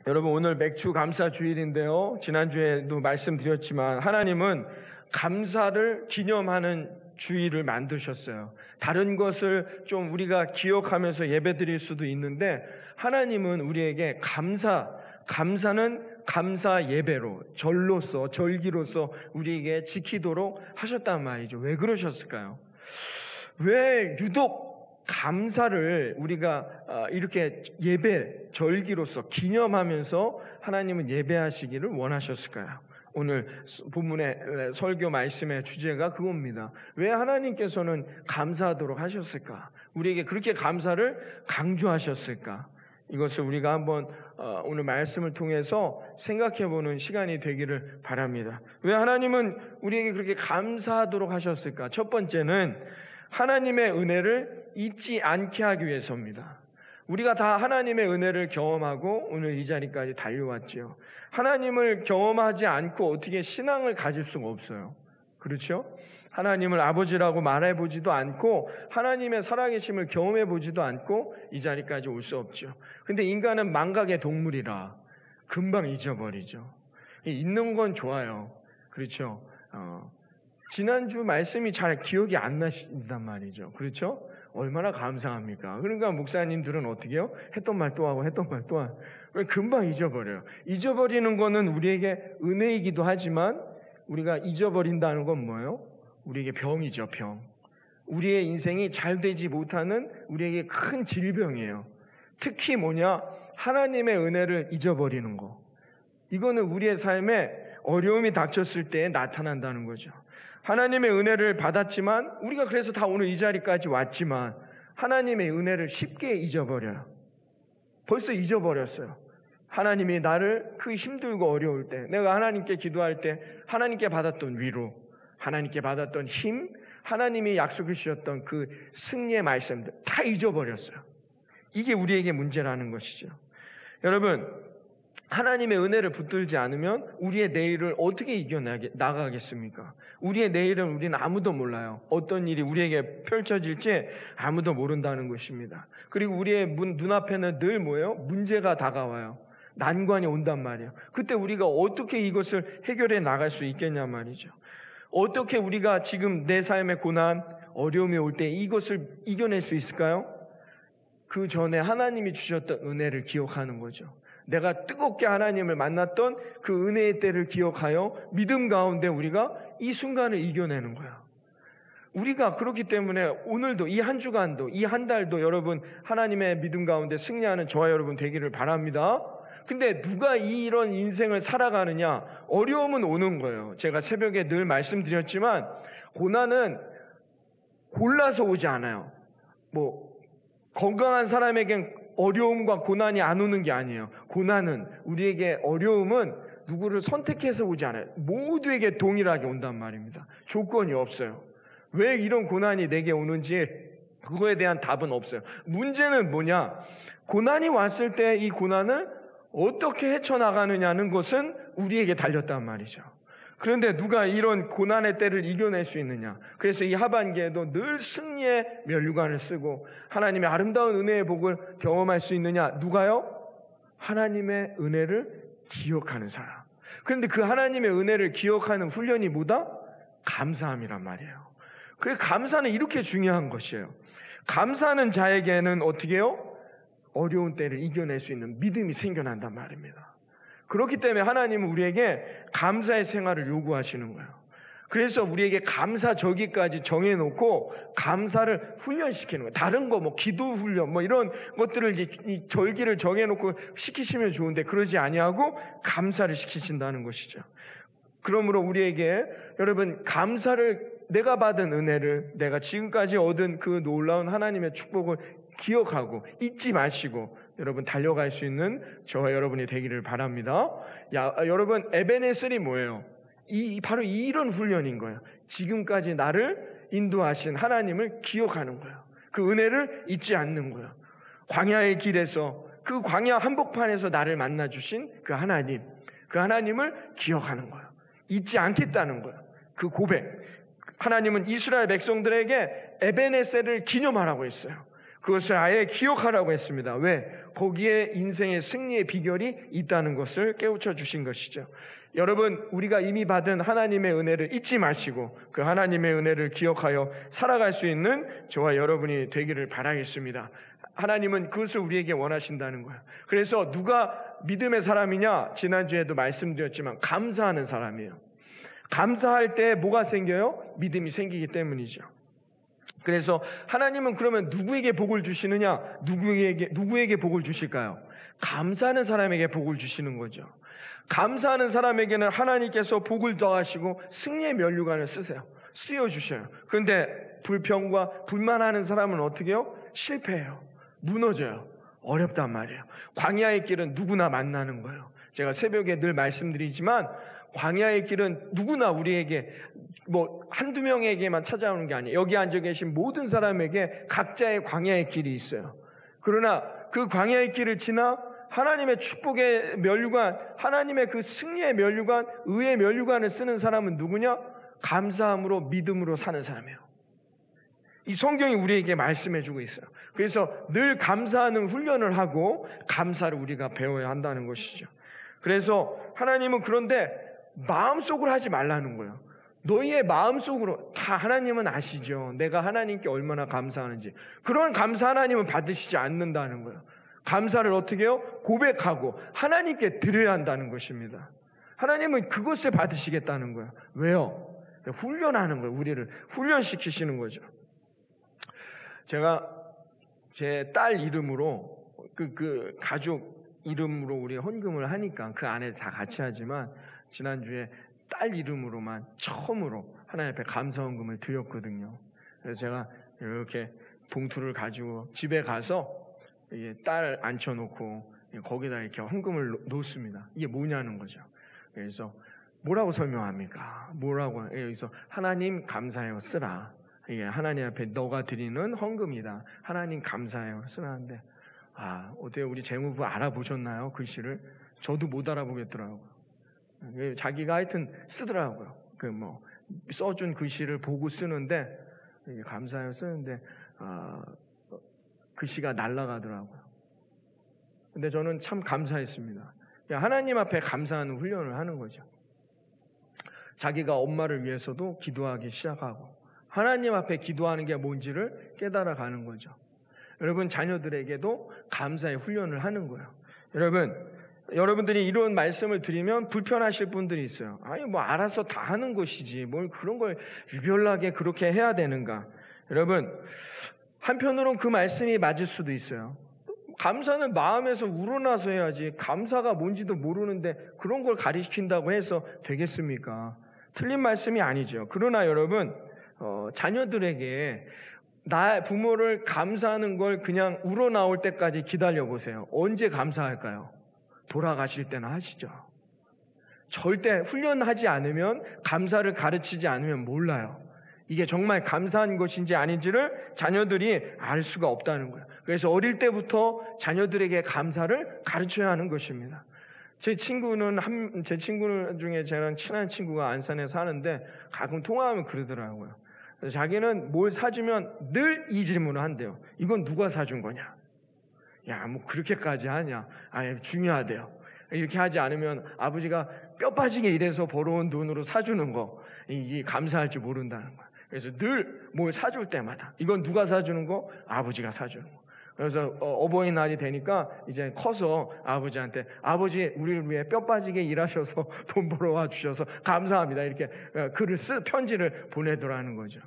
여러분, 오늘 맥주 감사 주일인데요. 지난주에도 말씀드렸지만 하나님은 감사를 기념하는 주일을 만드셨어요. 다른 것을 좀 우리가 기억하면서 예배드릴 수도 있는데 하나님은 우리에게 감사는 감사 예배로, 절기로서 우리에게 지키도록 하셨단 말이죠. 왜 그러셨을까요? 왜 유독 감사를 우리가 이렇게 절기로서 기념하면서 하나님은 예배하시기를 원하셨을까요? 오늘 본문의 설교 말씀의 주제가 그겁니다. 왜 하나님께서는 감사하도록 하셨을까? 우리에게 그렇게 감사를 강조하셨을까? 이것을 우리가 한번 오늘 말씀을 통해서 생각해보는 시간이 되기를 바랍니다. 왜 하나님은 우리에게 그렇게 감사하도록 하셨을까? 첫 번째는 하나님의 은혜를 잊지 않게 하기 위해서입니다. 우리가 다 하나님의 은혜를 경험하고 오늘 이 자리까지 달려왔지요. 하나님을 경험하지 않고 어떻게 신앙을 가질 수가 없어요. 그렇죠? 하나님을 아버지라고 말해보지도 않고 하나님의 살아계심을 경험해보지도 않고 이 자리까지 올 수 없죠. 근데 인간은 망각의 동물이라 금방 잊어버리죠. 있는 건 좋아요. 그렇죠? 지난주 말씀이 잘 기억이 안 나신단 말이죠. 그렇죠? 얼마나 감사합니까? 그러니까 목사님들은 어떻게 해요? 했던 말 또 하고 했던 말 또 하고 금방 잊어버려요. 잊어버리는 거는 우리에게 은혜이기도 하지만 우리가 잊어버린다는 건 뭐예요? 우리에게 병이죠, 병. 우리의 인생이 잘 되지 못하는 우리에게 큰 질병이에요. 특히 뭐냐? 하나님의 은혜를 잊어버리는 거. 이거는 우리의 삶에 어려움이 닥쳤을 때 나타난다는 거죠. 하나님의 은혜를 받았지만 우리가 그래서 다 오늘 이 자리까지 왔지만 하나님의 은혜를 쉽게 잊어버려요. 벌써 잊어버렸어요. 하나님이 나를 그 힘들고 어려울 때, 내가 하나님께 기도할 때 하나님께 받았던 위로, 하나님께 받았던 힘, 하나님이 약속해 주셨던 그 승리의 말씀들 다 잊어버렸어요. 이게 우리에게 문제라는 것이죠. 여러분, 하나님의 은혜를 붙들지 않으면 우리의 내일을 어떻게 이겨나가겠습니까? 우리의 내일은 우리는 아무도 몰라요. 어떤 일이 우리에게 펼쳐질지 아무도 모른다는 것입니다. 그리고 우리의 눈앞에는 늘 뭐예요? 문제가 다가와요. 난관이 온단 말이에요. 그때 우리가 어떻게 이것을 해결해 나갈 수 있겠냐 말이죠. 어떻게 우리가 지금 내 삶의 고난, 어려움이 올 때 이것을 이겨낼 수 있을까요? 그 전에 하나님이 주셨던 은혜를 기억하는 거죠. 내가 뜨겁게 하나님을 만났던 그 은혜의 때를 기억하여 믿음 가운데 우리가 이 순간을 이겨내는 거야. 우리가 그렇기 때문에 오늘도 이 한 주간도 이 한 달도 여러분 하나님의 믿음 가운데 승리하는 저와 여러분 되기를 바랍니다. 근데 누가 이런 인생을 살아가느냐? 어려움은 오는 거예요. 제가 새벽에 늘 말씀드렸지만 고난은 골라서 오지 않아요. 건강한 사람에겐 어려움과 고난이 안 오는 게 아니에요. 고난은 우리에게 어려움은 누구를 선택해서 오지 않아요. 모두에게 동일하게 온단 말입니다. 조건이 없어요. 왜 이런 고난이 내게 오는지 그거에 대한 답은 없어요. 문제는 뭐냐? 고난이 왔을 때 이 고난을 어떻게 헤쳐나가느냐는 것은 우리에게 달렸단 말이죠. 그런데 누가 이런 고난의 때를 이겨낼 수 있느냐? 그래서 이 하반기에도 늘 승리의 면류관을 쓰고 하나님의 아름다운 은혜의 복을 경험할 수 있느냐? 누가요? 하나님의 은혜를 기억하는 사람. 그런데 그 하나님의 은혜를 기억하는 훈련이 뭐다? 감사함이란 말이에요. 그래서 감사는 이렇게 중요한 것이에요. 감사하는 자에게는 어떻게 해요? 어려운 때를 이겨낼 수 있는 믿음이 생겨난단 말입니다. 그렇기 때문에 하나님은 우리에게 감사의 생활을 요구하시는 거예요. 그래서 우리에게 감사 저기까지 정해놓고 감사를 훈련시키는 거예요. 다른 거 기도 훈련 이런 것들을 이 절기를 정해놓고 시키시면 좋은데 그러지 아니하고 감사를 시키신다는 것이죠. 그러므로 우리에게 여러분 감사를 내가 받은 은혜를 내가 지금까지 얻은 그 놀라운 하나님의 축복을 기억하고 잊지 마시고 여러분 달려갈 수 있는 저와 여러분이 되기를 바랍니다. 여러분 에베네셀이 뭐예요? 바로 이런 훈련인 거예요. 지금까지 나를 인도하신 하나님을 기억하는 거예요. 그 은혜를 잊지 않는 거예요. 광야의 길에서 그 광야 한복판에서 나를 만나주신 그 하나님을 기억하는 거예요. 잊지 않겠다는 거예요. 그 고백. 하나님은 이스라엘 백성들에게 에베네셀을 기념하라고 했어요. 그것을 아예 기억하라고 했습니다. 왜? 거기에 인생의 승리의 비결이 있다는 것을 깨우쳐 주신 것이죠. 여러분, 우리가 이미 받은 하나님의 은혜를 잊지 마시고 그 하나님의 은혜를 기억하여 살아갈 수 있는 저와 여러분이 되기를 바라겠습니다. 하나님은 그것을 우리에게 원하신다는 거예요. 그래서 누가 믿음의 사람이냐? 지난주에도 말씀드렸지만 감사하는 사람이에요. 감사할 때 뭐가 생겨요? 믿음이 생기기 때문이죠. 그래서 하나님은 그러면 누구에게 복을 주시느냐? 누구에게 복을 주실까요? 감사하는 사람에게 복을 주시는 거죠. 감사하는 사람에게는 하나님께서 복을 더하시고 승리의 면류관을 쓰여주셔요. 그런데 불평과 불만하는 사람은 어떻게 해요? 실패해요. 무너져요. 어렵단 말이에요. 광야의 길은 누구나 만나는 거예요. 제가 새벽에 늘 말씀드리지만 광야의 길은 누구나 우리에게 한두 명에게만 찾아오는 게 아니에요. 여기 앉아 계신 모든 사람에게 각자의 광야의 길이 있어요. 그러나 그 광야의 길을 지나 하나님의 축복의 면류관, 하나님의 그 승리의 면류관, 의의 면류관을 쓰는 사람은 누구냐? 감사함으로 믿음으로 사는 사람이에요. 이 성경이 우리에게 말씀해주고 있어요. 그래서 늘 감사하는 훈련을 하고 감사를 우리가 배워야 한다는 것이죠. 그래서 하나님은 그런데 마음속으로 하지 말라는 거예요. 너희의 마음속으로, 다 하나님은 아시죠. 내가 하나님께 얼마나 감사하는지. 그런 감사 하나님은 받으시지 않는다는 거예요. 감사를 어떻게 해요? 고백하고 하나님께 드려야 한다는 것입니다. 하나님은 그것을 받으시겠다는 거예요. 왜요? 훈련하는 거예요. 우리를 훈련시키시는 거죠. 제가 제 딸 이름으로 그 가족 이름으로 우리 헌금을 하니까 그 안에 다 같이 하지만 지난주에 딸 이름으로만 처음으로 하나님 앞에 감사 헌금을 드렸거든요. 그래서 제가 이렇게 봉투를 가지고 집에 가서 딸 앉혀놓고 거기다 이렇게 헌금을 놓습니다. 이게 뭐냐는 거죠. 그래서 뭐라고 설명합니까? 뭐라고? 여기서 하나님 감사해요 쓰라. 이게 하나님 앞에 너가 드리는 헌금이다. 하나님 감사해요 쓰라는데 어때요? 우리 재무부 알아보셨나요? 글씨를? 저도 못 알아보겠더라고요. 자기가 하여튼 쓰더라고요. 써준 글씨를 보고 쓰는데 감사해요 쓰는데 글씨가 날아가더라고요. 근데 저는 참 감사했습니다. 하나님 앞에 감사하는 훈련을 하는 거죠. 자기가 엄마를 위해서도 기도하기 시작하고 하나님 앞에 기도하는 게 뭔지를 깨달아가는 거죠. 여러분 자녀들에게도 감사의 훈련을 하는 거예요. 여러분들이 이런 말씀을 드리면 불편하실 분들이 있어요. 알아서 다 하는 것이지 뭘 그런 걸 유별나게 그렇게 해야 되는가. 여러분 한편으로는 그 말씀이 맞을 수도 있어요. 감사는 마음에서 우러나서 해야지 감사가 뭔지도 모르는데 그런 걸 가르친다고 해서 되겠습니까? 틀린 말씀이 아니죠. 그러나 여러분 자녀들에게 부모를 감사하는 걸 그냥 우러나올 때까지 기다려보세요. 언제 감사할까요? 돌아가실 때나 하시죠. 절대 훈련하지 않으면 감사를 가르치지 않으면 몰라요. 이게 정말 감사한 것인지 아닌지를 자녀들이 알 수가 없다는 거예요. 그래서 어릴 때부터 자녀들에게 감사를 가르쳐야 하는 것입니다. 제 친구 중에 저랑 친한 친구가 안산에 사는데 가끔 통화하면 그러더라고요. 자기는 뭘 사주면 늘 이 질문을 한대요. 이건 누가 사준 거냐? 그렇게까지 하냐? 중요하대요. 이렇게 하지 않으면 아버지가 뼈 빠지게 일해서 벌어온 돈으로 사주는 거, 이게 감사할 줄 모른다는 거야. 그래서 늘 뭘 사줄 때마다 이건 누가 사주는 거? 아버지가 사주는 거. 그래서 어버이날이 되니까 이제 커서 아버지한테 아버지 우리를 위해 뼈 빠지게 일하셔서 돈 벌어와 주셔서 감사합니다. 이렇게 편지를 보내더라는 거죠.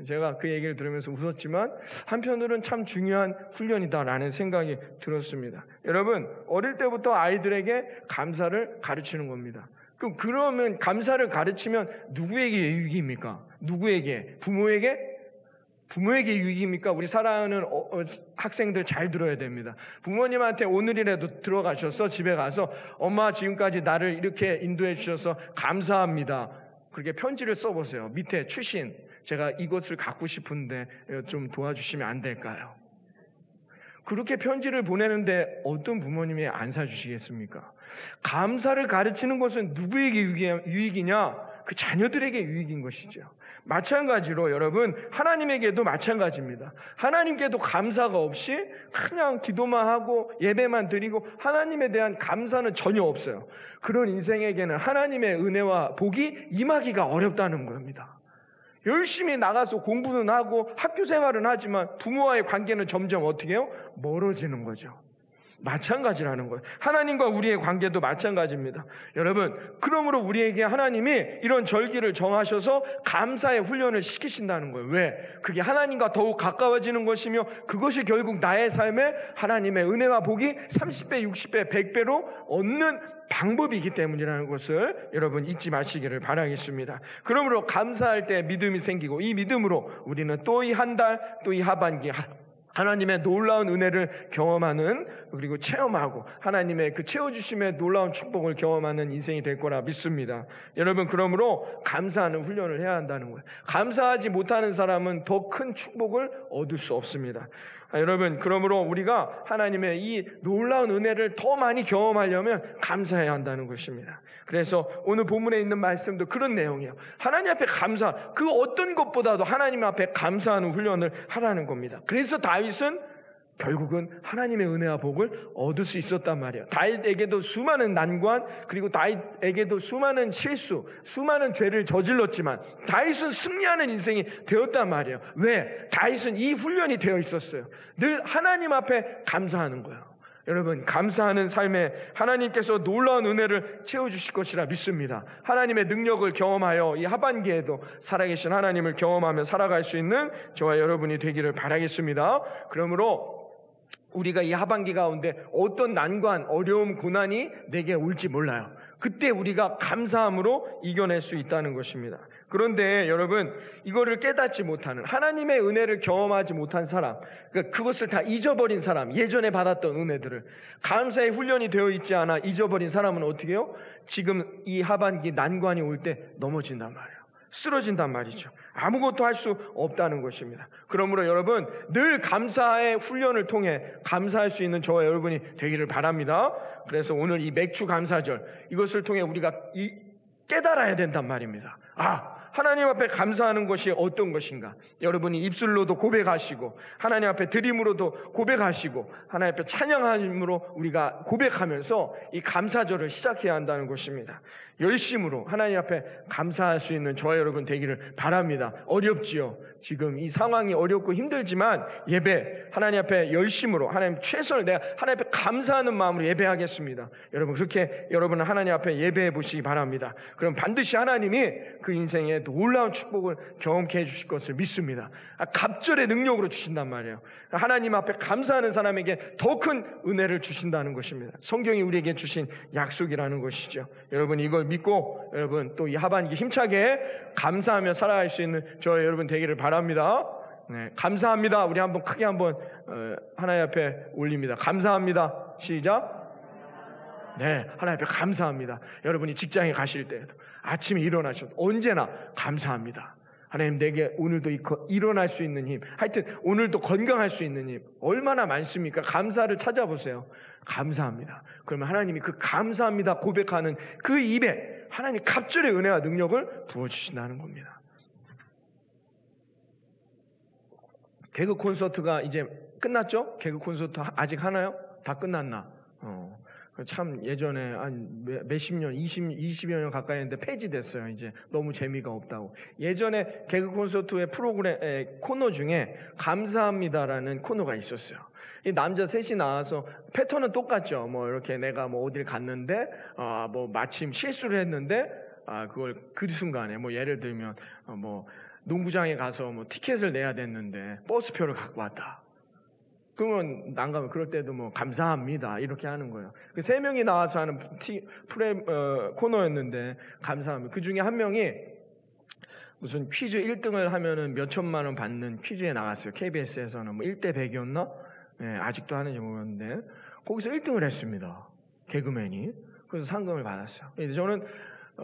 제가 그 얘기를 들으면서 웃었지만 한편으로는 참 중요한 훈련이다라는 생각이 들었습니다. 여러분 어릴 때부터 아이들에게 감사를 가르치는 겁니다. 그러면 감사를 가르치면 누구에게 유익입니까? 누구에게? 부모에게 유익입니까? 우리 사랑하는 학생들 잘 들어야 됩니다. 부모님한테 오늘이라도 들어가셔서 집에 가서 엄마 지금까지 나를 이렇게 인도해 주셔서 감사합니다. 그렇게 편지를 써보세요. 밑에 추신 제가 이것을 갖고 싶은데 좀 도와주시면 안 될까요? 그렇게 편지를 보내는데 어떤 부모님이 안 사주시겠습니까? 감사를 가르치는 것은 누구에게 유익이냐? 그 자녀들에게 유익인 것이죠. 마찬가지로 여러분 하나님에게도 마찬가지입니다. 하나님께도 감사가 없이 그냥 기도만 하고 예배만 드리고 하나님에 대한 감사는 전혀 없어요. 그런 인생에게는 하나님의 은혜와 복이 임하기가 어렵다는 겁니다. 열심히 나가서 공부는 하고 학교 생활은 하지만 부모와의 관계는 점점 어떻게 해요? 멀어지는 거죠. 마찬가지라는 거예요. 하나님과 우리의 관계도 마찬가지입니다. 여러분, 그러므로 우리에게 하나님이 이런 절기를 정하셔서 감사의 훈련을 시키신다는 거예요. 왜? 그게 하나님과 더욱 가까워지는 것이며 그것이 결국 나의 삶에 하나님의 은혜와 복이 30배, 60배, 100배로 얻는 방법이기 때문이라는 것을 여러분 잊지 마시기를 바라겠습니다. 그러므로 감사할 때 믿음이 생기고 이 믿음으로 우리는 또 이 한 달, 또 이 하반기 하나님의 놀라운 은혜를 경험하는 그리고 체험하고 하나님의 그 채워주심의 놀라운 축복을 경험하는 인생이 될 거라 믿습니다. 여러분 그러므로 감사하는 훈련을 해야 한다는 거예요. 감사하지 못하는 사람은 더 큰 축복을 얻을 수 없습니다. 여러분 그러므로 우리가 하나님의 이 놀라운 은혜를 더 많이 경험하려면 감사해야 한다는 것입니다. 그래서 오늘 본문에 있는 말씀도 그런 내용이에요. 하나님 앞에 감사, 그 어떤 것보다도 하나님 앞에 감사하는 훈련을 하라는 겁니다. 그래서 다윗은 결국은 하나님의 은혜와 복을 얻을 수 있었단 말이에요. 다윗에게도 수많은 난관, 그리고 다윗에게도 수많은 실수, 수많은 죄를 저질렀지만 다윗은 승리하는 인생이 되었단 말이에요. 왜? 다윗은 이 훈련이 되어 있었어요. 늘 하나님 앞에 감사하는 거예요. 여러분 감사하는 삶에 하나님께서 놀라운 은혜를 채워주실 것이라 믿습니다. 하나님의 능력을 경험하여 이 하반기에도 살아계신 하나님을 경험하며 살아갈 수 있는 저와 여러분이 되기를 바라겠습니다. 그러므로 우리가 이 하반기 가운데 어떤 난관, 어려움, 고난이 내게 올지 몰라요. 그때 우리가 감사함으로 이겨낼 수 있다는 것입니다. 그런데 여러분 이거를 깨닫지 못하는 하나님의 은혜를 경험하지 못한 사람, 그러니까 그것을 다 잊어버린 사람, 예전에 받았던 은혜들을 감사의 훈련이 되어 있지 않아 잊어버린 사람은 어떻게 해요? 지금 이 하반기 난관이 올 때 넘어진단 말이에요. 쓰러진단 말이죠. 아무것도 할 수 없다는 것입니다. 그러므로 여러분 늘 감사의 훈련을 통해 감사할 수 있는 저와 여러분이 되기를 바랍니다. 그래서 오늘 이 맥주 감사절 이것을 통해 우리가 깨달아야 된단 말입니다. 하나님 앞에 감사하는 것이 어떤 것인가? 여러분이 입술로도 고백하시고 하나님 앞에 드림으로도 고백하시고 하나님 앞에 찬양함으로 우리가 고백하면서 이 감사절을 시작해야 한다는 것입니다. 열심으로 하나님 앞에 감사할 수 있는 저와 여러분 되기를 바랍니다. 어렵지요. 지금 이 상황이 어렵고 힘들지만 예배 하나님 앞에 열심으로 하나님 최선을 내가 하나님 앞에 감사하는 마음으로 예배하겠습니다. 여러분 그렇게 여러분은 하나님 앞에 예배해 보시기 바랍니다. 그럼 반드시 하나님이 그 인생에 놀라운 축복을 경험케 해주실 것을 믿습니다. 갑절의 능력으로 주신단 말이에요. 하나님 앞에 감사하는 사람에게 더 큰 은혜를 주신다는 것입니다. 성경이 우리에게 주신 약속이라는 것이죠. 여러분 이걸 믿고 여러분 또 이 하반기 힘차게 감사하며 살아갈 수 있는 저와 여러분 되기를 바랍니다. 네, 감사합니다. 우리 한번 크게 한번 하나님 앞에 올립니다. 감사합니다. 시작. 네, 하나님 앞에 감사합니다. 여러분이 직장에 가실 때에도 아침에 일어나셔도 언제나 감사합니다. 하나님 내게 오늘도 일어날 수 있는 힘, 하여튼 오늘도 건강할 수 있는 힘 얼마나 많습니까? 감사를 찾아보세요. 감사합니다. 그러면 하나님이 그 감사합니다 고백하는 그 입에 하나님 갑절의 은혜와 능력을 부어주신다는 겁니다. 개그 콘서트가 이제 끝났죠? 개그 콘서트 아직 하나요? 다 끝났나? 참 예전에 한 몇십 년, 20여 년 가까이 했는데 폐지됐어요. 이제 너무 재미가 없다고. 예전에 개그 콘서트의 프로그램 코너 중에 감사합니다라는 코너가 있었어요. 이 남자 셋이 나와서 패턴은 똑같죠. 뭐 이렇게 내가 뭐 어딜 갔는데 뭐 마침 실수를 했는데 그걸 그 순간에 뭐 예를 들면 뭐 농구장에 가서 뭐 티켓을 내야 됐는데 버스표를 갖고 왔다. 그러면 난감해. 그럴 때도 뭐 감사합니다 이렇게 하는 거예요. 그 세 명이 나와서 하는 코너였는데 감사합니다. 그 중에 한 명이 무슨 퀴즈 1등을 하면은 몇 천만 원 받는 퀴즈에 나갔어요. KBS에서는 뭐 1대 100이었나? 네, 아직도 하는지 모르겠는데 거기서 1등을 했습니다. 개그맨이. 그래서 상금을 받았어요. 저는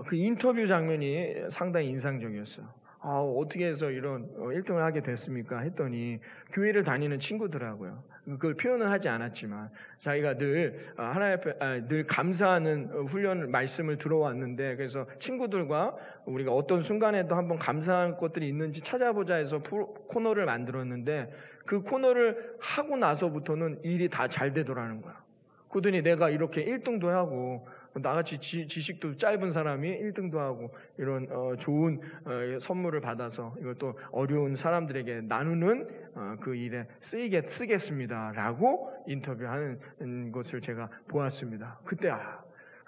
그 인터뷰 장면이 상당히 인상적이었어요. 어떻게 해서 이런 1등을 하게 됐습니까? 했더니 교회를 다니는 친구더라고요. 그걸 표현은 하지 않았지만 자기가 늘 하나님 앞에 늘 감사하는 훈련 말씀을 들어왔는데, 그래서 친구들과 우리가 어떤 순간에도 한번 감사할 것들이 있는지 찾아보자 해서 코너를 만들었는데, 그 코너를 하고 나서부터는 일이 다 잘 되더라는 거야. 그러더니 내가 이렇게 1등도 하고 나같이 지식도 짧은 사람이 1등도 하고 이런 좋은 선물을 받아서 이것도 어려운 사람들에게 나누는 그 일에 쓰겠습니다라고 인터뷰하는 것을 제가 보았습니다. 그때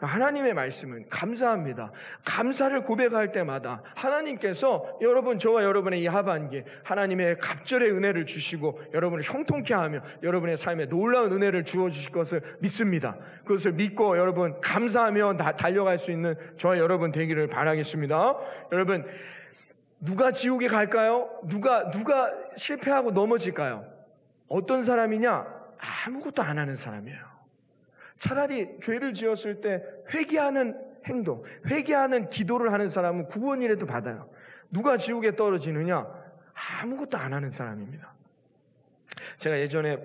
하나님의 말씀은 감사합니다. 감사를 고백할 때마다 하나님께서 저와 여러분의 이 하반기 하나님의 갑절의 은혜를 주시고 여러분을 형통케 하며 여러분의 삶에 놀라운 은혜를 주어주실 것을 믿습니다. 그것을 믿고 여러분 감사하며 달려갈 수 있는 저와 여러분 되기를 바라겠습니다. 여러분, 누가 지옥에 갈까요? 누가 실패하고 넘어질까요? 어떤 사람이냐? 아무것도 안 하는 사람이에요. 차라리 죄를 지었을 때 회개하는 행동, 회개하는 기도를 하는 사람은 구원이라도 받아요. 누가 지옥에 떨어지느냐? 아무것도 안 하는 사람입니다. 제가 예전에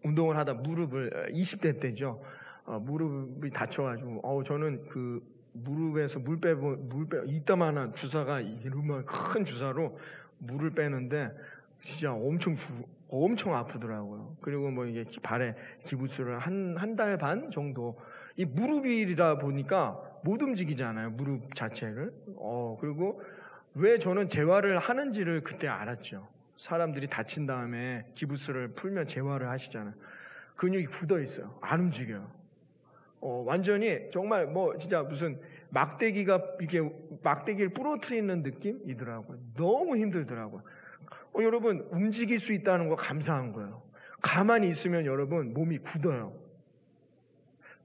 운동을 하다 무릎을 20대 때죠. 무릎이 다쳐가지고 저는 그 무릎에서 물 빼고 이따만한 주사가 이러면 큰 주사로 물을 빼는데 진짜 엄청 아프더라고요. 그리고 이게 발에 기부스를 한 달 반 정도, 이 무릎이라 보니까 못 움직이잖아요, 무릎 자체를. 그리고 왜 저는 재활을 하는지를 그때 알았죠. 사람들이 다친 다음에 기부스를 풀면 재활을 하시잖아요. 근육이 굳어 있어요. 안 움직여요. 완전히 정말 진짜 무슨 막대기를 부러뜨리는 느낌이더라고요. 너무 힘들더라고요. 여러분, 움직일 수 있다는 거 감사한 거예요. 가만히 있으면 여러분 몸이 굳어요.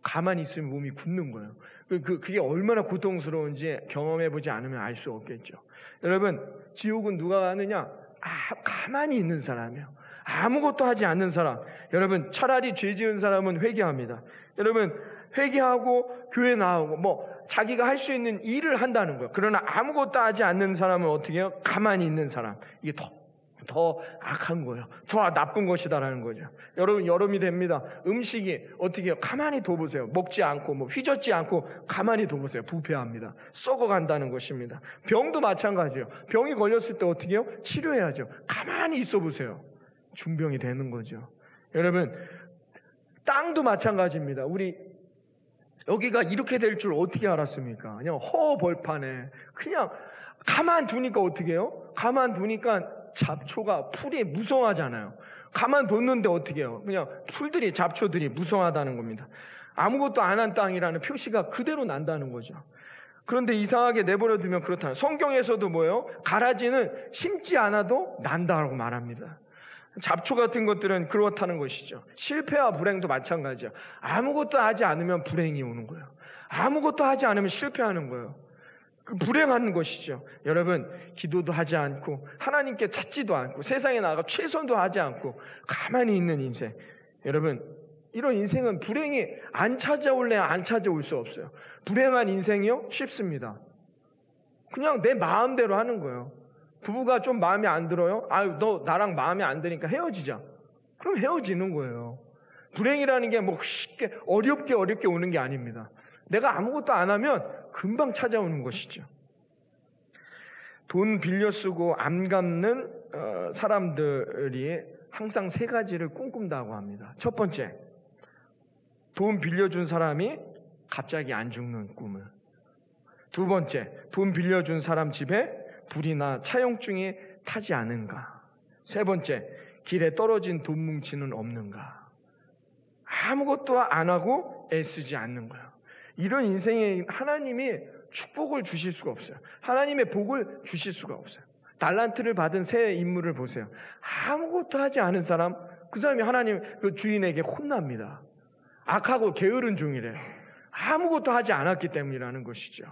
가만히 있으면 몸이 굳는 거예요. 그게 얼마나 고통스러운지 경험해보지 않으면 알 수 없겠죠. 여러분, 지옥은 누가 가느냐? 가만히 있는 사람이에요. 아무것도 하지 않는 사람. 여러분, 차라리 죄 지은 사람은 회개합니다. 여러분, 회개하고 교회 나오고 자기가 할 수 있는 일을 한다는 거예요. 그러나 아무것도 하지 않는 사람은 어떻게 해요? 가만히 있는 사람. 이게 더 악한 거예요. 더 나쁜 것이다라는 거죠. 여러분, 여름이 됩니다. 음식이 어떻게 해요? 가만히 둬보세요. 먹지 않고 휘젓지 않고 가만히 둬보세요. 부패합니다. 썩어간다는 것입니다. 병도 마찬가지예요. 병이 걸렸을 때 어떻게 해요? 치료해야죠. 가만히 있어 보세요. 중병이 되는 거죠. 여러분, 땅도 마찬가지입니다. 우리 여기가 이렇게 될 줄 어떻게 알았습니까? 그냥 허벌판에 그냥 가만 두니까 어떻게 해요? 가만 두니까 잡초가, 풀이 무성하잖아요. 가만 뒀는데 어떻게 해요? 그냥 풀들이, 잡초들이 무성하다는 겁니다. 아무것도 안 한 땅이라는 표시가 그대로 난다는 거죠. 그런데 이상하게 내버려 두면 그렇다는, 성경에서도 뭐예요? 가라지는 심지 않아도 난다라고 말합니다. 잡초 같은 것들은 그렇다는 것이죠. 실패와 불행도 마찬가지예요. 아무것도 하지 않으면 불행이 오는 거예요. 아무것도 하지 않으면 실패하는 거예요. 불행한 것이죠. 여러분, 기도도 하지 않고 하나님께 찾지도 않고 세상에 나가 최선도 하지 않고 가만히 있는 인생. 여러분, 이런 인생은 불행이 안 찾아올래 안 찾아올 수 없어요. 불행한 인생이요? 쉽습니다. 그냥 내 마음대로 하는 거예요. 부부가 좀 마음에 안 들어요? 너 나랑 마음에 안 드니까 헤어지자. 그럼 헤어지는 거예요. 불행이라는 게 쉽게 어렵게 오는 게 아닙니다. 내가 아무것도 안 하면 금방 찾아오는 것이죠. 돈 빌려 쓰고 안 갚는 사람들이 항상 세 가지를 꿈꾼다고 합니다. 첫 번째, 돈 빌려준 사람이 갑자기 안 죽는 꿈을. 두 번째, 돈 빌려준 사람 집에 불이나 차용증이 타지 않은가. 세 번째, 길에 떨어진 돈 뭉치는 없는가. 아무것도 안 하고 애쓰지 않는 거예요. 이런 인생에 하나님이 축복을 주실 수가 없어요. 하나님의 복을 주실 수가 없어요. 달란트를 받은 세 인물을 보세요. 아무것도 하지 않은 사람, 그 사람이 하나님 그 주인에게 혼납니다. 악하고 게으른 종이래요. 아무것도 하지 않았기 때문이라는 것이죠.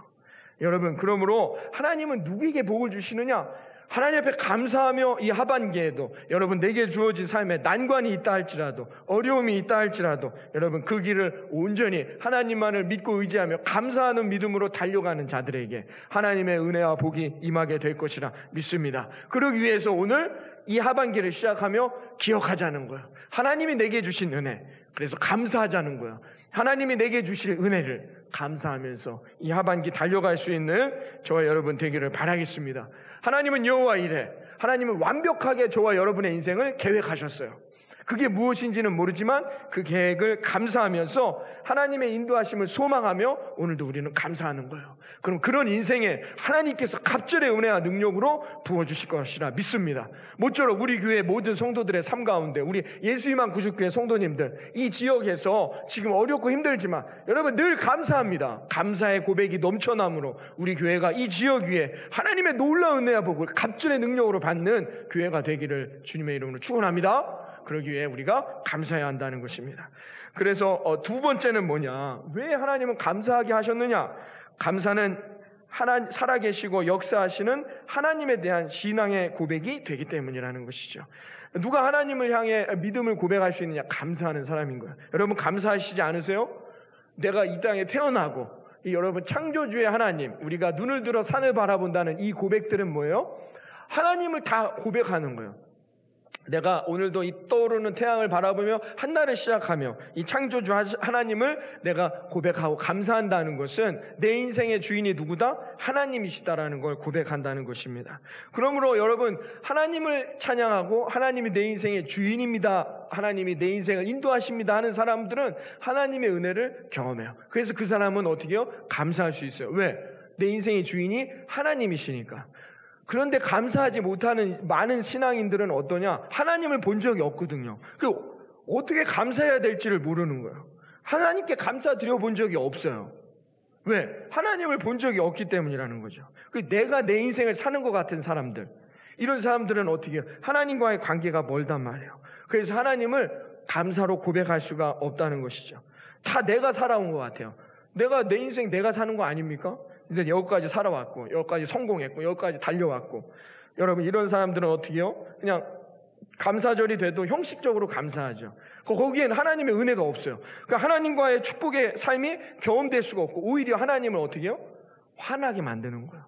여러분, 그러므로 하나님은 누구에게 복을 주시느냐? 하나님 앞에 감사하며 이 하반기에도 여러분 내게 주어진 삶에 난관이 있다 할지라도 어려움이 있다 할지라도 여러분 그 길을 온전히 하나님만을 믿고 의지하며 감사하는 믿음으로 달려가는 자들에게 하나님의 은혜와 복이 임하게 될 것이라 믿습니다. 그러기 위해서 오늘 이 하반기를 시작하며 기억하자는 거예요. 하나님이 내게 주신 은혜, 그래서 감사하자는 거예요. 하나님이 내게 주실 은혜를 감사하면서 이 하반기 달려갈 수 있는 저와 여러분 되기를 바라겠습니다. 하나님은 여호와 이래, 하나님은 완벽하게 저와 여러분의 인생을 계획하셨어요. 그게 무엇인지는 모르지만 그 계획을 감사하면서 하나님의 인도하심을 소망하며 오늘도 우리는 감사하는 거예요. 그럼 그런 인생에 하나님께서 갑절의 은혜와 능력으로 부어주실 것이라 믿습니다. 모쪼록 우리 교회 모든 성도들의 삶 가운데 우리 예수희망 구주교회 성도님들 이 지역에서 지금 어렵고 힘들지만 여러분 늘 감사합니다. 감사의 고백이 넘쳐남으로 우리 교회가 이 지역 위에 하나님의 놀라운 은혜와 복을 갑절의 능력으로 받는 교회가 되기를 주님의 이름으로 축원합니다. 그러기 위해 우리가 감사해야 한다는 것입니다. 그래서 두 번째는 뭐냐? 왜 하나님은 감사하게 하셨느냐? 감사는 살아계시고 역사하시는 하나님에 대한 신앙의 고백이 되기 때문이라는 것이죠. 누가 하나님을 향해 믿음을 고백할 수 있느냐? 감사하는 사람인 거예요. 여러분 감사하시지 않으세요? 내가 이 땅에 태어나고 여러분 창조주의 하나님, 우리가 눈을 들어 산을 바라본다는 이 고백들은 뭐예요? 하나님을 다 고백하는 거예요. 내가 오늘도 이 떠오르는 태양을 바라보며 한날을 시작하며 이 창조주 하나님을 내가 고백하고 감사한다는 것은 내 인생의 주인이 누구다? 하나님이시다라는 걸 고백한다는 것입니다. 그러므로 여러분 하나님을 찬양하고 하나님이 내 인생의 주인입니다, 하나님이 내 인생을 인도하십니다 하는 사람들은 하나님의 은혜를 경험해요. 그래서 그 사람은 어떻게 해요? 감사할 수 있어요. 왜? 내 인생의 주인이 하나님이시니까. 그런데 감사하지 못하는 많은 신앙인들은 어떠냐? 하나님을 본 적이 없거든요. 어떻게 감사해야 될지를 모르는 거예요. 하나님께 감사드려 본 적이 없어요. 왜? 하나님을 본 적이 없기 때문이라는 거죠. 내가 내 인생을 사는 것 같은 사람들, 이런 사람들은 어떻게 해요? 하나님과의 관계가 멀단 말이에요. 그래서 하나님을 감사로 고백할 수가 없다는 것이죠. 다 내가 살아온 것 같아요. 내 인생 내가 사는 거 아닙니까? 근데 여기까지 살아왔고 여기까지 성공했고 여기까지 달려왔고 여러분 이런 사람들은 어떻게 해요? 그냥 감사절이 돼도 형식적으로 감사하죠. 거기에는 하나님의 은혜가 없어요. 그러니까 하나님과의 축복의 삶이 경험될 수가 없고 오히려 하나님을 어떻게 해요? 화나게 만드는 거예요.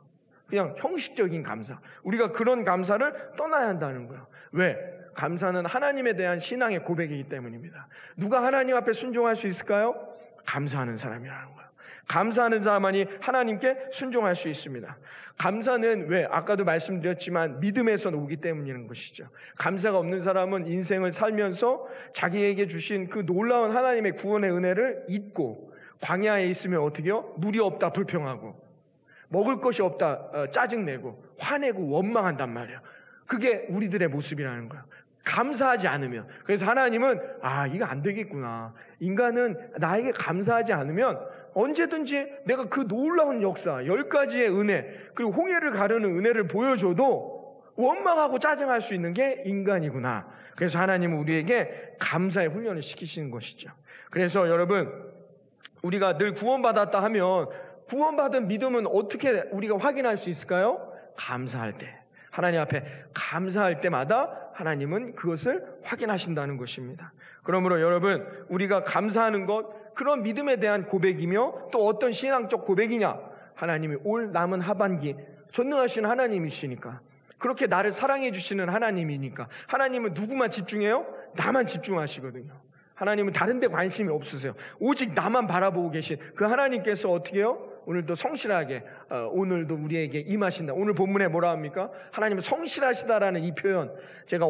그냥 형식적인 감사. 우리가 그런 감사를 떠나야 한다는 거예요. 왜? 감사는 하나님에 대한 신앙의 고백이기 때문입니다. 누가 하나님 앞에 순종할 수 있을까요? 감사하는 사람이라는 거예요. 감사하는 사람만이 하나님께 순종할 수 있습니다. 감사는 왜? 아까도 말씀드렸지만 믿음에서 오기 때문이라는 것이죠. 감사가 없는 사람은 인생을 살면서 자기에게 주신 그 놀라운 하나님의 구원의 은혜를 잊고 광야에 있으면 어떻게 해요? 물이 없다 불평하고 먹을 것이 없다 짜증내고 화내고 원망한단 말이에요. 그게 우리들의 모습이라는 거예요. 감사하지 않으면. 그래서 하나님은 이거 안 되겠구나. 인간은 나에게 감사하지 않으면 언제든지 내가 그 놀라운 역사 10가지의 은혜 그리고 홍해를 가르는 은혜를 보여줘도 원망하고 짜증할 수 있는 게 인간이구나. 그래서 하나님은 우리에게 감사의 훈련을 시키시는 것이죠. 그래서 여러분 우리가 늘 구원받았다 하면 구원받은 믿음은 어떻게 우리가 확인할 수 있을까요? 감사할 때. 하나님 앞에 감사할 때마다 하나님은 그것을 확인하신다는 것입니다. 그러므로 여러분 우리가 감사하는 것 그런 믿음에 대한 고백이며 또 어떤 신앙적 고백이냐? 하나님이 올 남은 하반기 전능하신 하나님이시니까 그렇게 나를 사랑해 주시는 하나님이니까 하나님은 누구만 집중해요? 나만 집중하시거든요. 하나님은 다른 데 관심이 없으세요. 오직 나만 바라보고 계신 그 하나님께서 어떻게 해요? 오늘도 성실하게 오늘도 우리에게 임하신다. 오늘 본문에 뭐라 합니까? 하나님은 성실하시다라는 이 표현, 제가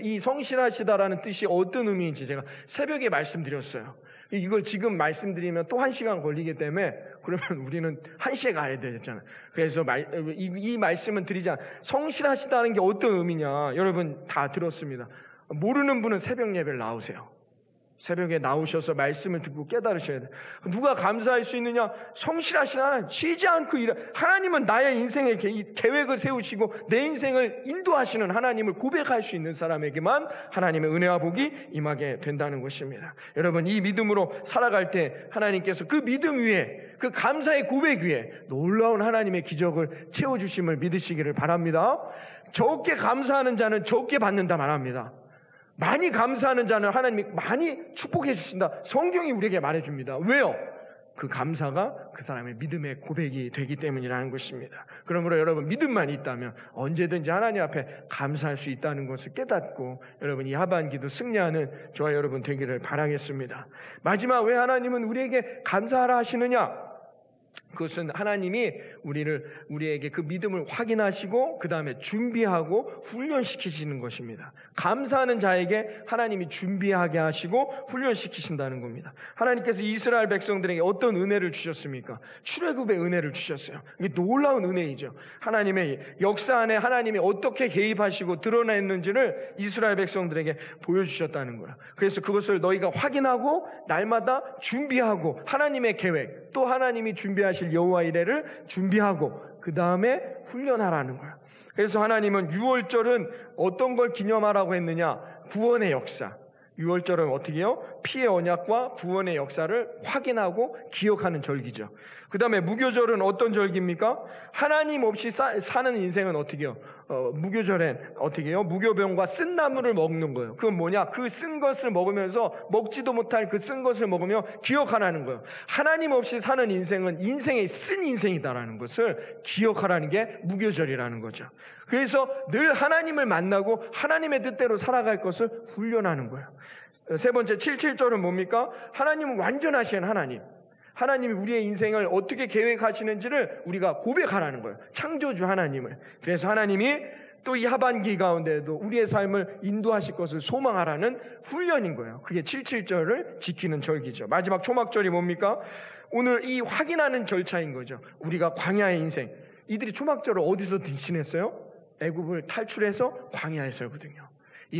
이 성실하시다라는 뜻이 어떤 의미인지 제가 새벽에 말씀드렸어요. 이걸 지금 말씀드리면 또 1시간 걸리기 때문에 그러면 우리는 1시에 가야 되잖아요. 그래서 이 말씀은 드리자. 성실하시다는 게 어떤 의미냐? 여러분 다 들었습니다. 모르는 분은 새벽 예배를 나오세요. 새벽에 나오셔서 말씀을 듣고 깨달으셔야 돼요. 누가 감사할 수 있느냐? 성실하신 하나님, 쉬지 않고 하나님은 나의 인생의 계획을 세우시고 내 인생을 인도하시는 하나님을 고백할 수 있는 사람에게만 하나님의 은혜와 복이 임하게 된다는 것입니다. 여러분, 이 믿음으로 살아갈 때 하나님께서 그 믿음 위에, 그 감사의 고백 위에 놀라운 하나님의 기적을 채워주심을 믿으시기를 바랍니다. 적게 감사하는 자는 적게 받는다 말합니다. 많이 감사하는 자는 하나님이 많이 축복해 주신다. 성경이 우리에게 말해줍니다. 왜요? 그 감사가 그 사람의 믿음의 고백이 되기 때문이라는 것입니다. 그러므로 여러분, 믿음만 있다면 언제든지 하나님 앞에 감사할 수 있다는 것을 깨닫고 여러분, 이 하반기도 승리하는 저와 여러분 되기를 바라겠습니다. 마지막, 왜 하나님은 우리에게 감사하라 하시느냐? 그것은 하나님이 우리에게 그 믿음을 확인하시고 그 다음에 준비하고 훈련시키시는 것입니다. 감사하는 자에게 하나님이 준비하게 하시고 훈련시키신다는 겁니다. 하나님께서 이스라엘 백성들에게 어떤 은혜를 주셨습니까? 출애굽의 은혜를 주셨어요. 이게 놀라운 은혜이죠. 하나님의 역사 안에 하나님이 어떻게 개입하시고 드러냈는지를 이스라엘 백성들에게 보여주셨다는 거예요. 그래서 그것을 너희가 확인하고 날마다 준비하고 하나님의 계획, 또 하나님이 준비하실 여호와 이레를 준비하고 그 다음에 훈련하라는 거예요. 그래서 하나님은 유월절은 어떤 걸 기념하라고 했느냐? 구원의 역사. 유월절은 어떻게 해요? 피의 언약과 구원의 역사를 확인하고 기억하는 절기죠. 그 다음에 무교절은 어떤 절기입니까? 하나님 없이 사는 인생은 어떻게 해요? 무교절엔 어떻게 해요? 무교병과 쓴 나물을 먹는 거예요. 그건 뭐냐? 그 쓴 것을 먹으면서 먹지도 못할 그 쓴 것을 먹으며 기억하라는 거예요. 하나님 없이 사는 인생은 인생의 쓴 인생이다라는 것을 기억하라는 게 무교절이라는 거죠. 그래서 늘 하나님을 만나고 하나님의 뜻대로 살아갈 것을 훈련하는 거예요. 세 번째 77절은 뭡니까? 하나님은 완전하신 하나님. 하나님이 우리의 인생을 어떻게 계획하시는지를 우리가 고백하라는 거예요. 창조주 하나님을. 그래서 하나님이 또 이 하반기 가운데도 우리의 삶을 인도하실 것을 소망하라는 훈련인 거예요. 그게 77절을 지키는 절기죠. 마지막 초막절이 뭡니까? 오늘 이 확인하는 절차인 거죠. 우리가 광야의 인생. 이들이 초막절을 어디서 지냈어요? 애굽을 탈출해서 광야에 살거든요.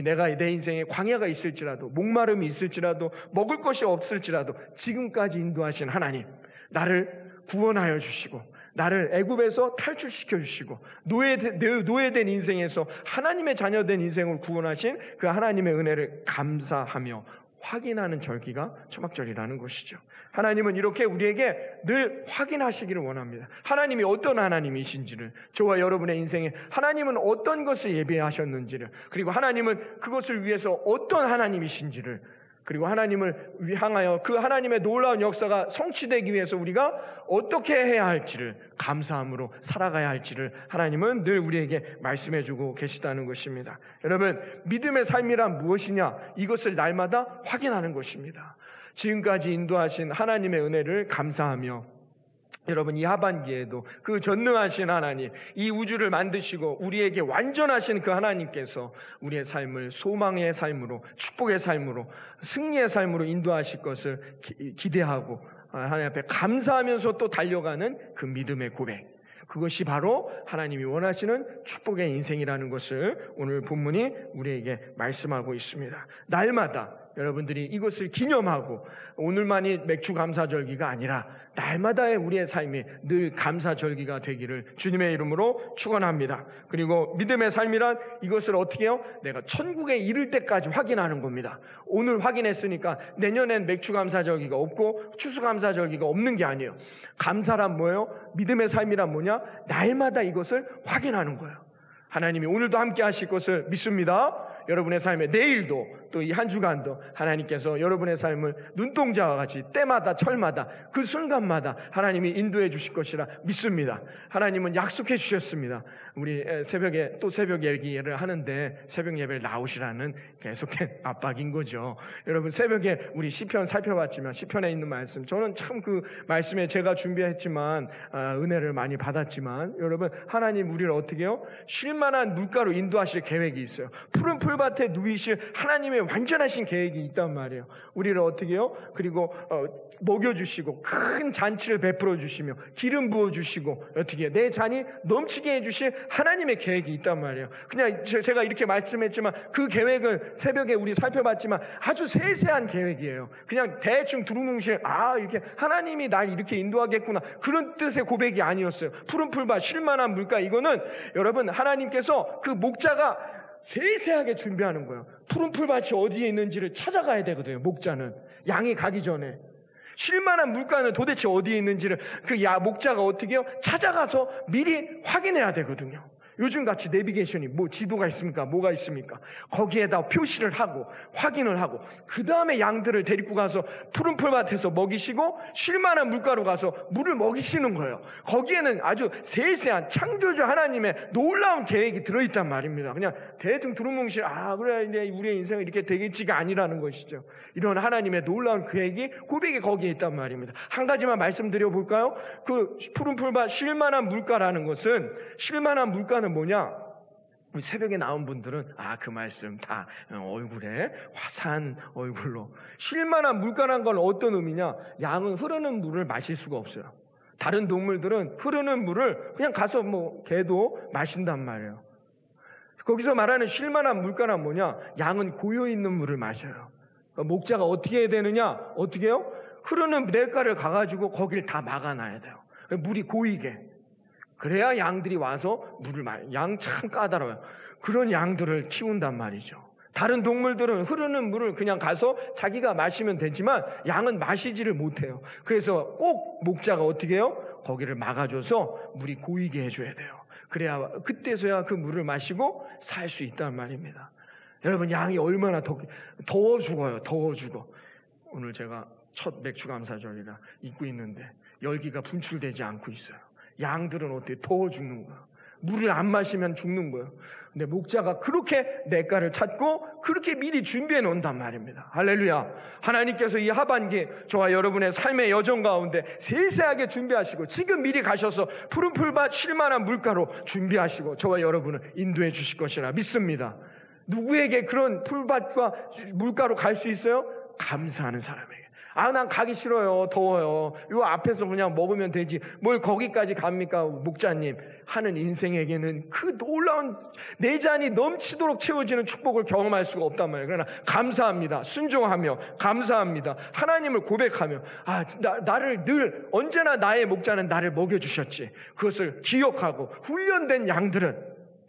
내가 내 인생에 광야가 있을지라도, 목마름이 있을지라도, 먹을 것이 없을지라도 지금까지 인도하신 하나님, 나를 구원하여 주시고 나를 애굽에서 탈출시켜 주시고 노예된 인생에서 하나님의 자녀된 인생을 구원하신 그 하나님의 은혜를 감사하며 확인하는 절기가 초막절이라는 것이죠. 하나님은 이렇게 우리에게 늘 확인하시기를 원합니다. 하나님이 어떤 하나님이신지를, 저와 여러분의 인생에 하나님은 어떤 것을 예비하셨는지를, 그리고 하나님은 그것을 위해서 어떤 하나님이신지를, 그리고 하나님을 향하여 그 하나님의 놀라운 역사가 성취되기 위해서 우리가 어떻게 해야 할지를, 감사함으로 살아가야 할지를 하나님은 늘 우리에게 말씀해주고 계시다는 것입니다. 여러분, 믿음의 삶이란 무엇이냐? 이것을 날마다 확인하는 것입니다. 지금까지 인도하신 하나님의 은혜를 감사하며, 여러분, 이 하반기에도 그 전능하신 하나님, 이 우주를 만드시고 우리에게 완전하신 그 하나님께서 우리의 삶을 소망의 삶으로, 축복의 삶으로, 승리의 삶으로 인도하실 것을 기대하고 하나님 앞에 감사하면서 또 달려가는 그 믿음의 고백, 그것이 바로 하나님이 원하시는 축복의 인생이라는 것을 오늘 본문이 우리에게 말씀하고 있습니다. 날마다 여러분들이 이것을 기념하고, 오늘만이 맥주 감사절기가 아니라 날마다의 우리의 삶이 늘 감사절기가 되기를 주님의 이름으로 축원합니다. 그리고 믿음의 삶이란 이것을 어떻게 해요? 내가 천국에 이를 때까지 확인하는 겁니다. 오늘 확인했으니까 내년엔 맥주 감사절기가 없고 추수 감사절기가 없는 게 아니에요. 감사란 뭐예요? 믿음의 삶이란 뭐냐? 날마다 이것을 확인하는 거예요. 하나님이 오늘도 함께 하실 것을 믿습니다. 여러분의 삶에 내일도, 또 이 한 주간도 하나님께서 여러분의 삶을 눈동자와 같이 때마다 철마다 그 순간마다 하나님이 인도해 주실 것이라 믿습니다. 하나님은 약속해 주셨습니다. 우리 새벽에 또 새벽 얘기를 하는데 새벽 예배를 나오시라는 계속된 압박인 거죠. 여러분, 새벽에 우리 시편 살펴봤지만 시편에 있는 말씀, 저는 참 그 말씀에 제가 준비했지만 은혜를 많이 받았지만, 여러분, 하나님 우리를 어떻게 해요? 쉴만한 물가로 인도하실 계획이 있어요. 푸른 풀밭에 누이실 하나님의 하나님의 완전하신 계획이 있단 말이에요. 우리를 어떻게 해요? 그리고 먹여주시고 큰 잔치를 베풀어 주시며 기름 부어주시고 어떻게 해요? 내 잔이 넘치게 해주실 하나님의 계획이 있단 말이에요. 그냥 제가 이렇게 말씀했지만 그 계획을 새벽에 우리 살펴봤지만 아주 세세한 계획이에요. 그냥 대충 두루뭉실 이렇게 하나님이 날 이렇게 인도하겠구나 그런 뜻의 고백이 아니었어요. 푸른 풀밭 쉴만한 물가, 이거는 여러분 하나님께서 그 목자가 세세하게 준비하는 거예요. 푸른 풀밭이 어디에 있는지를 찾아가야 되거든요. 목자는 양이 가기 전에 쉴만한 물가는 도대체 어디에 있는지를 그 목자가 어떻게 해요? 찾아가서 미리 확인해야 되거든요. 요즘같이 내비게이션이 지도가 있습니까? 뭐가 있습니까? 거기에다 표시를 하고 확인을 하고 그 다음에 양들을 데리고 가서 푸른 풀밭에서 먹이시고 쉴만한 물가로 가서 물을 먹이시는 거예요. 거기에는 아주 세세한 창조주 하나님의 놀라운 계획이 들어있단 말입니다. 그냥 대충 두루뭉실 그래 이제 우리의 인생은 이렇게 되겠지가 아니라는 것이죠. 이런 하나님의 놀라운 계획이 고백이 거기에 있단 말입니다. 한 가지만 말씀드려 볼까요? 그 푸른 풀밭 쉴만한 물가라는 것은, 쉴만한 물가는 뭐냐? 우리 새벽에 나온 분들은 그 말씀 다 얼굴에 화사한 얼굴로. 쉴만한 물가란 건 어떤 의미냐? 양은 흐르는 물을 마실 수가 없어요. 다른 동물들은 흐르는 물을 그냥 가서 개도 마신단 말이에요. 거기서 말하는 쉴만한 물가란 뭐냐? 양은 고요있는 물을 마셔요. 목자가 어떻게 해야 되느냐? 어떻게 해요? 흐르는 냇가를 가가지고 거기를 다 막아놔야 돼요. 물이 고이게. 그래야 양들이 와서 물을 양 참 까다로워요. 그런 양들을 키운단 말이죠. 다른 동물들은 흐르는 물을 그냥 가서 자기가 마시면 되지만 양은 마시지를 못해요. 그래서 꼭 목자가 어떻게 해요? 거기를 막아줘서 물이 고이게 해줘야 돼요. 그래야 그때서야 그 물을 마시고 살 수 있단 말입니다. 여러분, 양이 얼마나 더워 죽어요. 더워 죽어. 오늘 제가 첫 맥주 감사절이라 입고 있는데 열기가 분출되지 않고 있어요. 양들은 어떻게 더워 죽는 거야. 물을 안 마시면 죽는 거예요. 근데 목자가 그렇게 냇가를 찾고 그렇게 미리 준비해 놓는단 말입니다. 할렐루야. 하나님께서 이 하반기 저와 여러분의 삶의 여정 가운데 세세하게 준비하시고 지금 미리 가셔서 푸른 풀밭 쉴만한 물가로 준비하시고 저와 여러분을 인도해 주실 것이라 믿습니다. 누구에게 그런 풀밭과 물가로 갈 수 있어요? 감사하는 사람에게. 난 가기 싫어요. 더워요. 요 앞에서 그냥 먹으면 되지. 뭘 거기까지 갑니까? 목자님 하는 인생에게는 그 놀라운 내 잔이 넘치도록 채워지는 축복을 경험할 수가 없단 말이에요. 그러나 감사합니다. 순종하며 감사합니다. 하나님을 고백하며 나를 늘 언제나 나의 목자는 나를 먹여주셨지. 그것을 기억하고 훈련된 양들은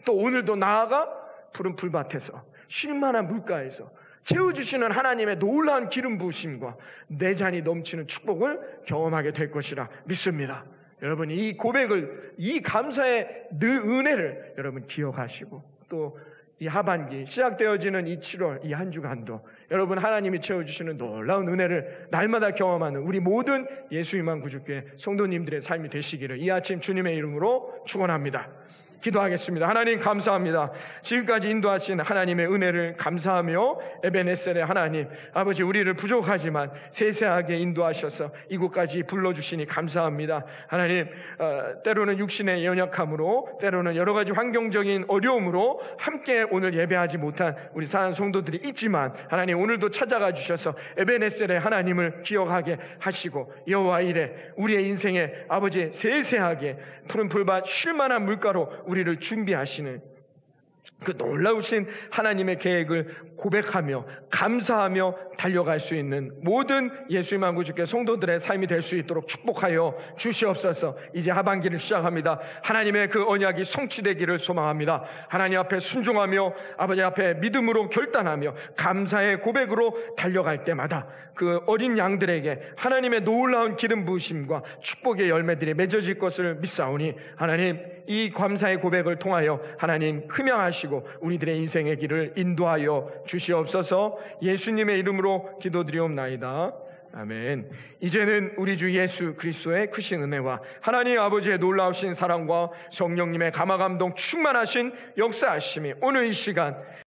또 오늘도 나아가 푸른 풀밭에서 쉴만한 물가에서 채워주시는 하나님의 놀라운 기름 부으심과 내 잔이 넘치는 축복을 경험하게 될 것이라 믿습니다. 여러분, 이 고백을, 이 감사의 늘 은혜를 여러분 기억하시고 또 이 하반기 시작되어지는 이 7월 이 한 주간도 여러분 하나님이 채워주시는 놀라운 은혜를 날마다 경험하는 우리 모든 예수님만 구주교회 성도님들의 삶이 되시기를 이 아침 주님의 이름으로 축원합니다. 기도하겠습니다. 하나님 감사합니다. 지금까지 인도하신 하나님의 은혜를 감사하며 에베네셀의 하나님 아버지, 우리를 부족하지만 세세하게 인도하셔서 이곳까지 불러주시니 감사합니다. 하나님, 때로는 육신의 연약함으로 때로는 여러 가지 환경적인 어려움으로 함께 오늘 예배하지 못한 우리 사랑 성도들이 있지만 하나님, 오늘도 찾아가 주셔서 에베네셀의 하나님을 기억하게 하시고 여호와 이레 우리의 인생에 아버지 세세하게 푸른 풀밭 쉴만한 물가로 우리를 준비하시는 그 놀라우신 하나님의 계획을 고백하며 감사하며 달려갈 수 있는 모든 예수님만 구주께 성도들의 삶이 될 수 있도록 축복하여 주시옵소서. 이제 하반기를 시작합니다. 하나님의 그 언약이 성취되기를 소망합니다. 하나님 앞에 순종하며 아버지 앞에 믿음으로 결단하며 감사의 고백으로 달려갈 때마다 그 어린 양들에게 하나님의 놀라운 기름 부으심과 축복의 열매들이 맺어질 것을 믿사오니 하나님, 이 감사의 고백을 통하여 하나님 흠양하시고 우리들의 인생의 길을 인도하여 주시옵소서. 예수님의 이름으로 기도드리옵나이다. 아멘. 이제는 우리 주 예수 그리스도의 크신 은혜와 하나님 아버지의 놀라우신 사랑과 성령님의 감화감동 충만하신 역사하심이 오늘 이 시간